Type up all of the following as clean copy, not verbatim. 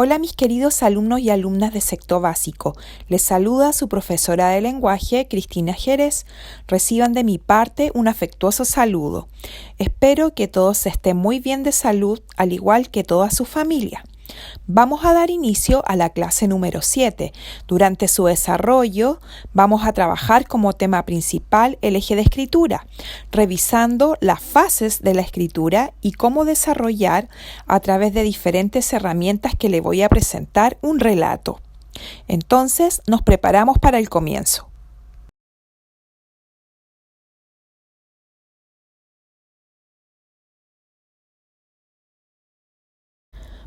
Hola mis queridos alumnos y alumnas de sexto básico, les saluda su profesora de lenguaje, Cristina Jerez. Reciban de mi parte un afectuoso saludo. Espero que todos estén muy bien de salud, al igual que toda su familia. Vamos a dar inicio a la clase número 7. Durante su desarrollo vamos a trabajar como tema principal el eje de escritura, revisando las fases de la escritura y cómo desarrollar a través de diferentes herramientas que le voy a presentar un relato. Entonces nos preparamos para el comienzo.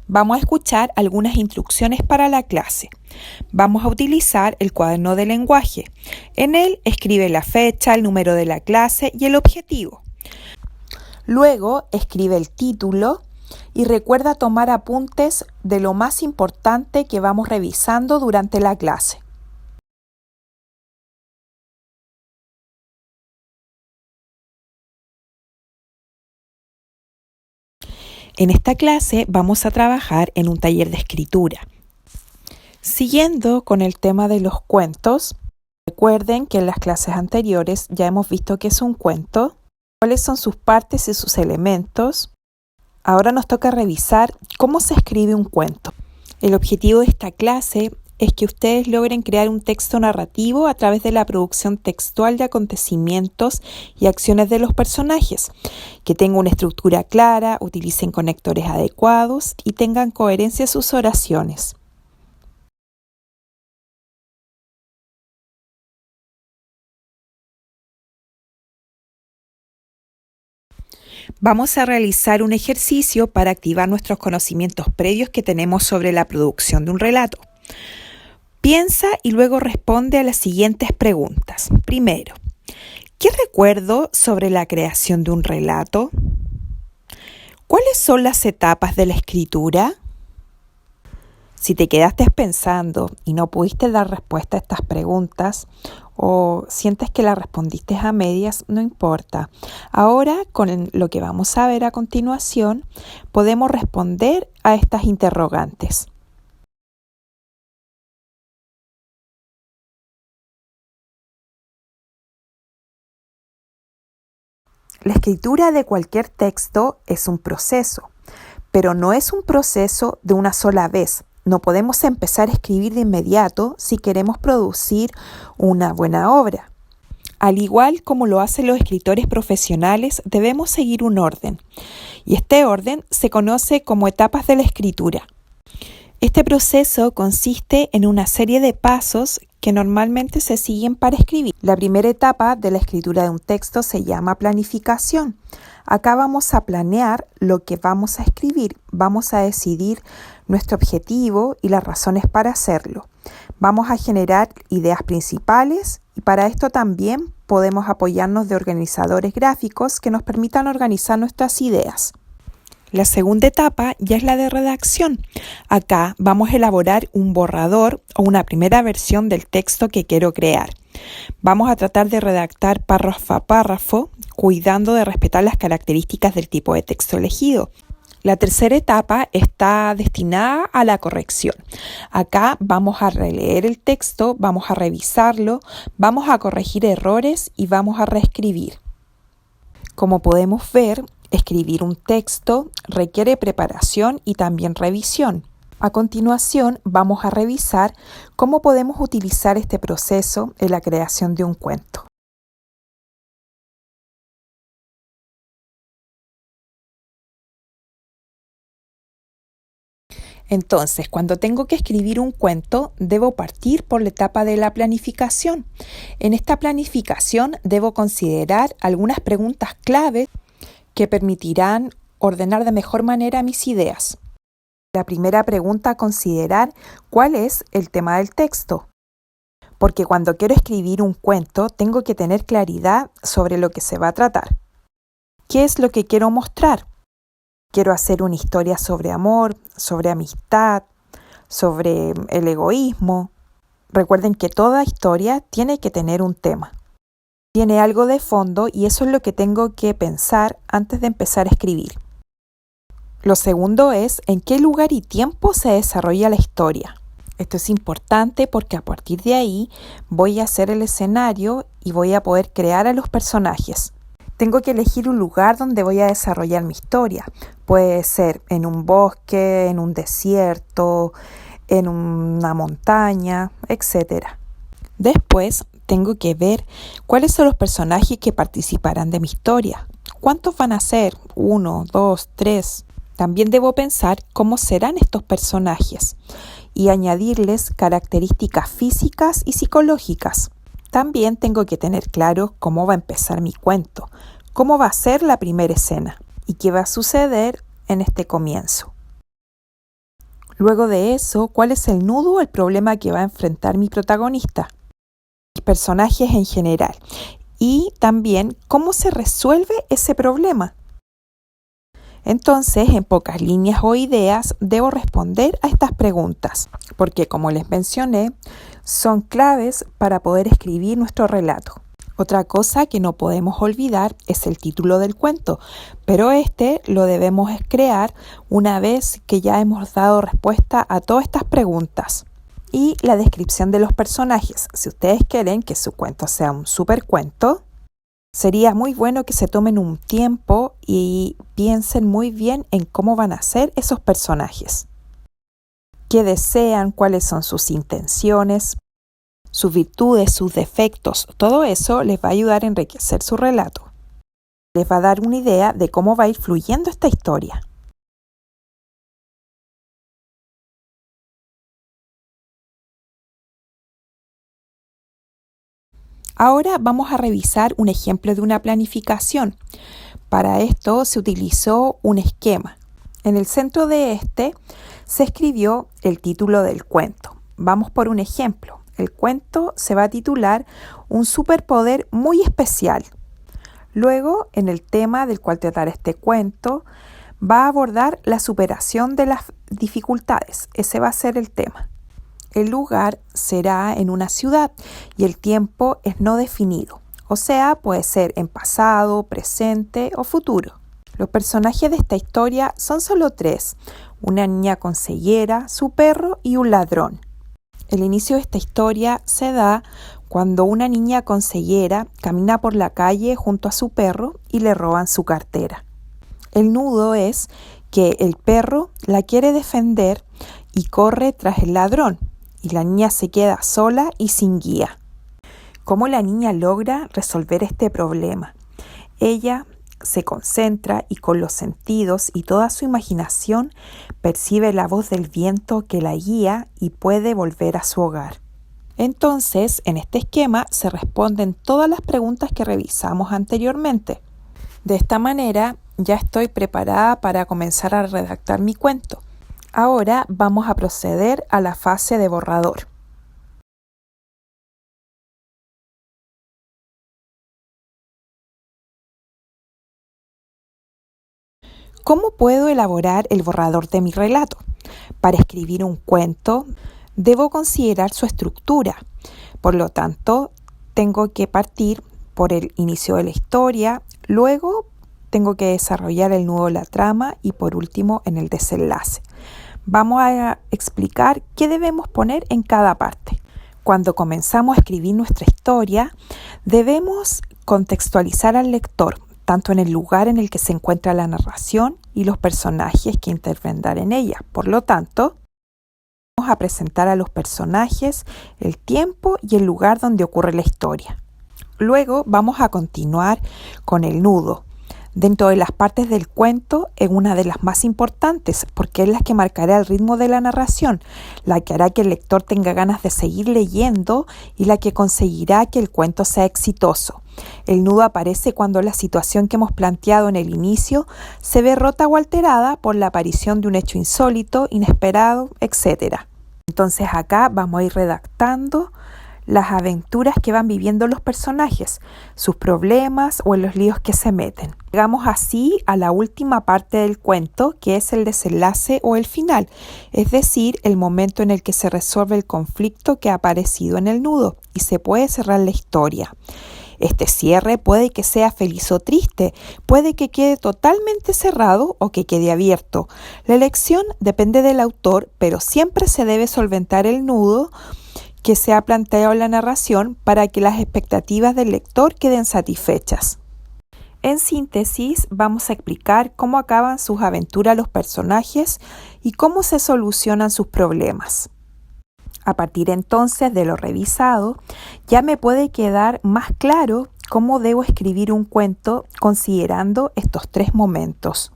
Vamos a escuchar algunas instrucciones para la clase. Vamos a utilizar el cuaderno de lenguaje. En él escribe la fecha, el número de la clase y el objetivo. Luego escribe el título y recuerda tomar apuntes de lo más importante que vamos revisando durante la clase. En esta clase vamos a trabajar en un taller de escritura. Siguiendo con el tema de los cuentos, recuerden que en las clases anteriores ya hemos visto qué es un cuento, cuáles son sus partes y sus elementos. Ahora nos toca revisar cómo se escribe un cuento. El objetivo de esta clase es que ustedes logren crear un texto narrativo a través de la producción textual de acontecimientos y acciones de los personajes, que tenga una estructura clara, utilicen conectores adecuados y tengan coherencia en sus oraciones. Vamos a realizar un ejercicio para activar nuestros conocimientos previos que tenemos sobre la producción de un relato. Piensa y luego responde a las siguientes preguntas. Primero, ¿qué recuerdo sobre la creación de un relato? ¿Cuáles son las etapas de la escritura? Si te quedaste pensando y no pudiste dar respuesta a estas preguntas o sientes que la respondiste a medias, no importa. Ahora, con lo que vamos a ver a continuación, podemos responder a estas interrogantes. La escritura de cualquier texto es un proceso, pero no es un proceso de una sola vez. No podemos empezar a escribir de inmediato si queremos producir una buena obra. Al igual como lo hacen los escritores profesionales, debemos seguir un orden, y este orden se conoce como etapas de la escritura. Este proceso consiste en una serie de pasos que normalmente se siguen para escribir. La primera etapa de la escritura de un texto se llama planificación. Acá vamos a planear lo que vamos a escribir, vamos a decidir nuestro objetivo y las razones para hacerlo. Vamos a generar ideas principales y para esto también podemos apoyarnos de organizadores gráficos que nos permitan organizar nuestras ideas. La segunda etapa ya es la de redacción. Acá vamos a elaborar un borrador o una primera versión del texto que quiero crear. Vamos a tratar de redactar párrafo a párrafo, cuidando de respetar las características del tipo de texto elegido. La tercera etapa está destinada a la corrección. Acá vamos a releer el texto, vamos a revisarlo, vamos a corregir errores y vamos a reescribir. Como podemos ver, escribir un texto requiere preparación y también revisión. A continuación, vamos a revisar cómo podemos utilizar este proceso en la creación de un cuento. Entonces, cuando tengo que escribir un cuento, debo partir por la etapa de la planificación. En esta planificación debo considerar algunas preguntas clave que permitirán ordenar de mejor manera mis ideas. La primera pregunta a considerar: ¿cuál es el tema del texto? Porque cuando quiero escribir un cuento, tengo que tener claridad sobre lo que se va a tratar. ¿Qué es lo que quiero mostrar? Quiero hacer una historia sobre amor, sobre amistad, sobre el egoísmo. Recuerden que toda historia tiene que tener un tema. Tiene algo de fondo y eso es lo que tengo que pensar antes de empezar a escribir. Lo segundo es en qué lugar y tiempo se desarrolla la historia. Esto es importante porque a partir de ahí voy a hacer el escenario y voy a poder crear a los personajes. Tengo que elegir un lugar donde voy a desarrollar mi historia. Puede ser en un bosque, en un desierto, en una montaña, etc. Después tengo que ver cuáles son los personajes que participarán de mi historia. ¿Cuántos van a ser? 1, 2, 3. También debo pensar cómo serán estos personajes y añadirles características físicas y psicológicas. También tengo que tener claro cómo va a empezar mi cuento, cómo va a ser la primera escena y qué va a suceder en este comienzo. Luego de eso, ¿cuál es el nudo o el problema que va a enfrentar mi protagonista? Mis personajes en general. Y también cómo se resuelve ese problema. Entonces, en pocas líneas o ideas, debo responder a estas preguntas, porque como les mencioné, son claves para poder escribir nuestro relato. Otra cosa que no podemos olvidar es el título del cuento, pero este lo debemos crear una vez que ya hemos dado respuesta a todas estas preguntas. Y la descripción de los personajes. Si ustedes quieren que su cuento sea un supercuento, sería muy bueno que se tomen un tiempo y piensen muy bien en cómo van a ser esos personajes. ¿Qué desean? ¿Cuáles son sus intenciones? Sus virtudes, sus defectos, todo eso les va a ayudar a enriquecer su relato. Les va a dar una idea de cómo va a ir fluyendo esta historia. Ahora vamos a revisar un ejemplo de una planificación. Para esto se utilizó un esquema. En el centro de este se escribió el título del cuento. Vamos por un ejemplo. El cuento se va a titular Un superpoder muy especial. Luego, en el tema del cual tratará este cuento, va a abordar la superación de las dificultades. Ese va a ser el tema. El lugar será en una ciudad y el tiempo es no definido. O sea, puede ser en pasado, presente o futuro. Los personajes de esta historia son solo 3. Una niña consejera, su perro y un ladrón. El inicio de esta historia se da cuando una niña consejera camina por la calle junto a su perro y le roban su cartera. El nudo es que el perro la quiere defender y corre tras el ladrón, y la niña se queda sola y sin guía. ¿Cómo la niña logra resolver este problema? Ella se concentra y con los sentidos y toda su imaginación percibe la voz del viento que la guía y puede volver a su hogar. Entonces, en este esquema se responden todas las preguntas que revisamos anteriormente. De esta manera, ya estoy preparada para comenzar a redactar mi cuento. Ahora vamos a proceder a la fase de borrador. ¿Cómo puedo elaborar el borrador de mi relato? Para escribir un cuento, debo considerar su estructura. Por lo tanto, tengo que partir por el inicio de la historia, luego tengo que desarrollar el nudo de la trama y por último en el desenlace. Vamos a explicar qué debemos poner en cada parte. Cuando comenzamos a escribir nuestra historia, debemos contextualizar al lector, tanto en el lugar en el que se encuentra la narración y los personajes que intervendrán en ella. Por lo tanto, vamos a presentar a los personajes, el tiempo y el lugar donde ocurre la historia. Luego vamos a continuar con el nudo. Dentro de las partes del cuento es una de las más importantes porque es la que marcará el ritmo de la narración, la que hará que el lector tenga ganas de seguir leyendo y la que conseguirá que el cuento sea exitoso. El nudo aparece cuando la situación que hemos planteado en el inicio se ve rota o alterada por la aparición de un hecho insólito, inesperado, etc. Entonces acá vamos a ir redactando las aventuras que van viviendo los personajes, sus problemas o en los líos que se meten. Llegamos así a la última parte del cuento, que es el desenlace o el final, es decir, el momento en el que se resuelve el conflicto que ha aparecido en el nudo y se puede cerrar la historia. Este cierre puede que sea feliz o triste, puede que quede totalmente cerrado o que quede abierto. La elección depende del autor, pero siempre se debe solventar el nudo que se ha planteado en la narración para que las expectativas del lector queden satisfechas. En síntesis, vamos a explicar cómo acaban sus aventuras los personajes y cómo se solucionan sus problemas. A partir entonces de lo revisado, ya me puede quedar más claro cómo debo escribir un cuento considerando estos 3 momentos.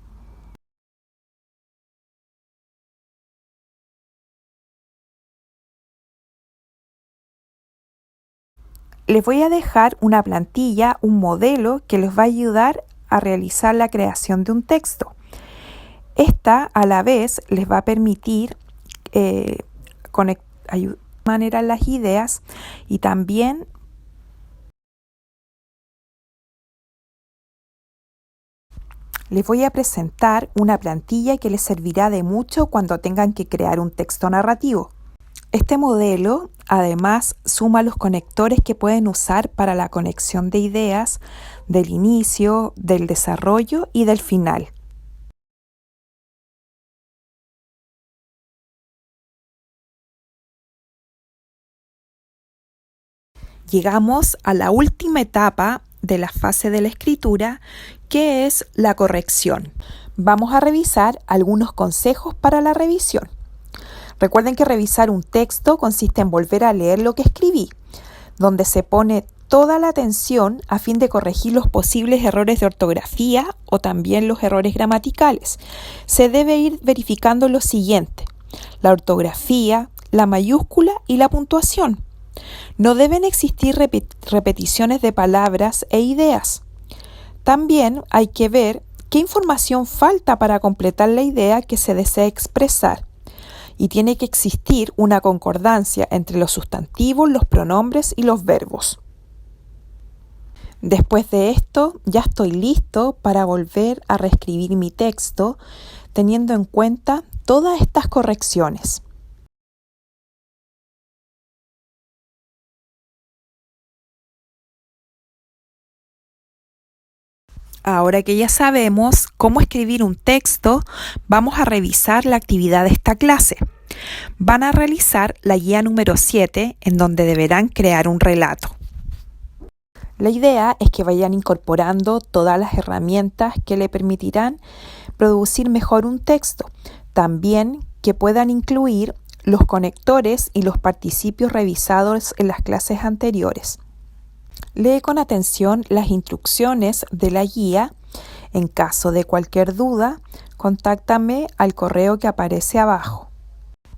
Les voy a dejar una plantilla, un modelo que les va a ayudar a realizar la creación de un texto. Esta a la vez les va a permitir conectar de manera las ideas y también les voy a presentar una plantilla que les servirá de mucho cuando tengan que crear un texto narrativo. Este modelo además suma los conectores que pueden usar para la conexión de ideas del inicio, del desarrollo y del final. Llegamos a la última etapa de la fase de la escritura, que es la corrección. Vamos a revisar algunos consejos para la revisión. Recuerden que revisar un texto consiste en volver a leer lo que escribí, donde se pone toda la atención a fin de corregir los posibles errores de ortografía o también los errores gramaticales. Se debe ir verificando lo siguiente: la ortografía, la mayúscula y la puntuación. No deben existir repeticiones de palabras e ideas. También hay que ver qué información falta para completar la idea que se desea expresar. Y tiene que existir una concordancia entre los sustantivos, los pronombres y los verbos. Después de esto, ya estoy listo para volver a reescribir mi texto, teniendo en cuenta todas estas correcciones. Ahora que ya sabemos cómo escribir un texto, vamos a revisar la actividad de esta clase. Van a realizar la guía número 7, en donde deberán crear un relato. La idea es que vayan incorporando todas las herramientas que le permitirán producir mejor un texto. También que puedan incluir los conectores y los participios revisados en las clases anteriores. Lee con atención las instrucciones de la guía. En caso de cualquier duda, contáctame al correo que aparece abajo.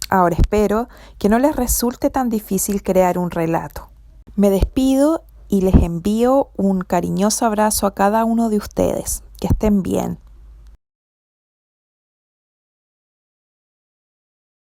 Ahora espero que no les resulte tan difícil crear un relato. Me despido y les envío un cariñoso abrazo a cada uno de ustedes. Que estén bien.